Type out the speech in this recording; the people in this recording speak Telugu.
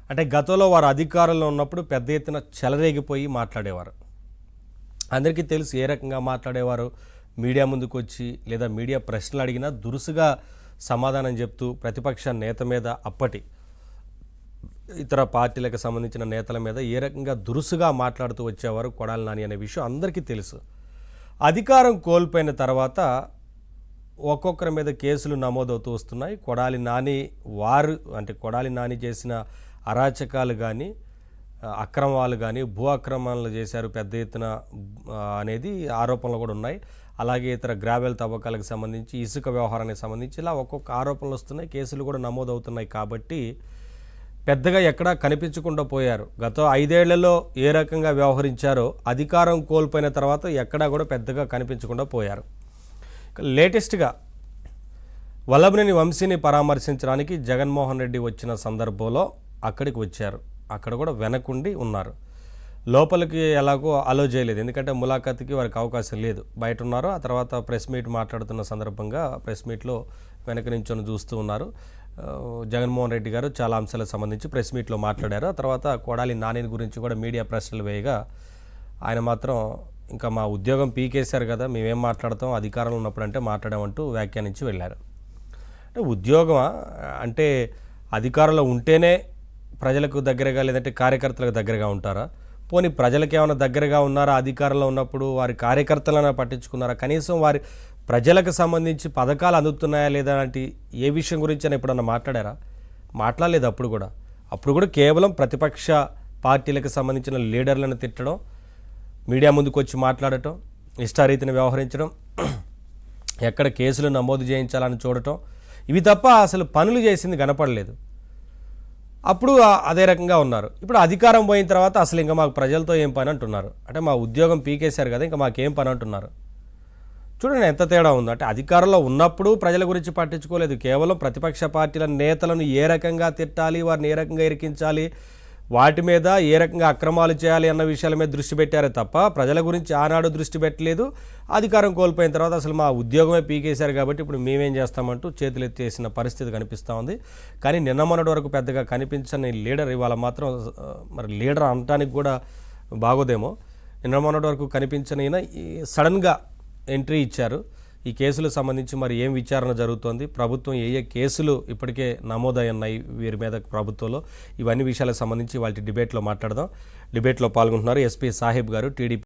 అంటే గతంలో వారు అధికారంలో ఉన్నప్పుడు పెద్ద ఎత్తున చెలరేగిపోయి మాట్లాడేవారు. అందరికీ తెలుసు ఏ రకంగా మాట్లాడేవారు. మీడియా ముందుకు వచ్చి లేదా మీడియా ప్రశ్నలు అడిగినా దురుసుగా సమాధానం చెప్తూ ప్రతిపక్ష నేత మీద, అప్పటి ఇతర పార్టీలకు సంబంధించిన నేతల మీద ఏ రకంగా దురుసుగా మాట్లాడుతూ వచ్చేవారు కొడాలి నాని అనే విషయం అందరికీ తెలుసు. అధికారం కోల్పోయిన తర్వాత ఒక్కొక్కరి మీద కేసులు నమోదవుతూ వస్తున్నాయి. కొడాలి నాని చేసిన అరాచకాలు కానీ, అక్రమాలు కానీ, భూ అక్రమాలు చేశారు పెద్ద ఎత్తున అనేది ఆరోపణలు కూడా ఉన్నాయి. అలాగే ఇతర గ్రావెల్ తవ్వకాలకు సంబంధించి, ఇసుక వ్యవహారానికి సంబంధించి ఇలా ఒక్కొక్క ఆరోపణలు వస్తున్నాయి, కేసులు కూడా నమోదవుతున్నాయి. కాబట్టి పెద్దగా ఎక్కడా కనిపించకుండా పోయారు. గత 5 ఏళ్లలో ఏ రకంగా వ్యవహరించారో అధికారం కోల్పోయిన తర్వాత ఎక్కడా కూడా పెద్దగా కనిపించకుండా పోయారు. లేటెస్ట్గా వల్లభనేని వంశీని పరామర్శించడానికి జగన్మోహన్ రెడ్డి వచ్చిన సందర్భంలో అక్కడికి వచ్చారు. అక్కడ కూడా వెనకుండి ఉన్నారు. లోపలికి ఎలాగో అలో చేయలేదు, ఎందుకంటే ములాఖాత్కి వారికి అవకాశం లేదు. బయట ఉన్నారు. ఆ తర్వాత ప్రెస్ మీట్ మాట్లాడుతున్న సందర్భంగా ప్రెస్ మీట్లో వెనక నుంచొని చూస్తూ ఉన్నారు. జగన్మోహన్ రెడ్డి గారు చాలా అంశాలకు సంబంధించి ప్రెస్ మీట్లో మాట్లాడారు. ఆ తర్వాత కొడాలి నాని గురించి కూడా మీడియా ప్రశ్నలు వేయగా ఆయన మాత్రం ఇంకా మా ఉద్యోగం పీకేశారు కదా, మేమేం మాట్లాడతాం, అధికారంలో ఉన్నప్పుడు అంటే మాట్లాడామంటూ వ్యాఖ్యానించి వెళ్ళారు. అంటే ఉద్యోగమా అంటే అధికారంలో ఉంటేనే ప్రజలకు దగ్గరగా లేదంటే కార్యకర్తలకు దగ్గరగా ఉంటారా? పోనీ ప్రజలకు ఏమైనా దగ్గరగా ఉన్నారా? అధికారంలో ఉన్నప్పుడు వారి కార్యకర్తలను పట్టించుకున్నారా? కనీసం వారి ప్రజలకు సంబంధించి పథకాలు అందుతున్నాయా లేదా లాంటి ఏ విషయం గురించి అని ఎప్పుడన్నా మాట్లాడారా? మాట్లాడలేదు. అప్పుడు కూడా కేవలం ప్రతిపక్ష పార్టీలకు సంబంధించిన లీడర్లను తిట్టడం, మీడియా ముందుకు వచ్చి మాట్లాడటం, ఇష్టారీతిని వ్యవహరించడం, ఎక్కడ కేసులు నమోదు చేయించాలని చూడటం, ఇవి తప్ప అసలు పనులు చేసింది కనపడలేదు. అప్పుడు అదే రకంగా ఉన్నారు. ఇప్పుడు అధికారం పోయిన తర్వాత అసలు ఇంకా మాకు ప్రజలతో ఏం పని అంటున్నారు. అంటే మా ఉద్యోగం పీకేశారు కదా, ఇంకా మాకేం పని అంటున్నారు. చూడండి ఎంత తేడా ఉందో. అంటే అధికారంలో ఉన్నప్పుడు ప్రజల గురించి పట్టించుకోలేదు, కేవలం ప్రతిపక్ష పార్టీల నేతలను ఏ రకంగా తిట్టాలి, వారిని ఏ రకంగా ఇరికించాలి, వాటి మీద ఏ రకంగా అక్రమాలు చేయాలి అన్న విషయాల మీద దృష్టి పెట్టారే తప్ప ప్రజల గురించి ఆనాడు దృష్టి పెట్టలేదు. అధికారం కోల్పోయిన తర్వాత అసలు మా ఉద్యోగమే పీకేశారు కాబట్టి ఇప్పుడు మేమేం చేస్తామంటూ చేతులు ఎత్తేసిన పరిస్థితి కనిపిస్తూ ఉంది. కానీ నిన్న మొన్నటి వరకు పెద్దగా కనిపించని లీడర్ ఇవాళ మాత్రం మరి లీడర్ అనటానికి కూడా బాగోదేమో. నిన్న మొన్నటి వరకు కనిపించని సడన్గా ఎంట్రీ ఇచ్చారు. ఈ కేసులకు సంబంధించి మరి ఏం విచారణ జరుగుతోంది, ప్రభుత్వం ఏ కేసులు ఇప్పటికే నమోదై ఉన్నాయి వీరి మీద ప్రభుత్వంలో, ఇవన్నీ విషయాలకు సంబంధించి వాళ్ళ డిబేట్లో మాట్లాడదాం. డిబేట్లో పాల్గొంటున్నారు ఎస్పీ సాహిబ్ గారు, టీడీపీ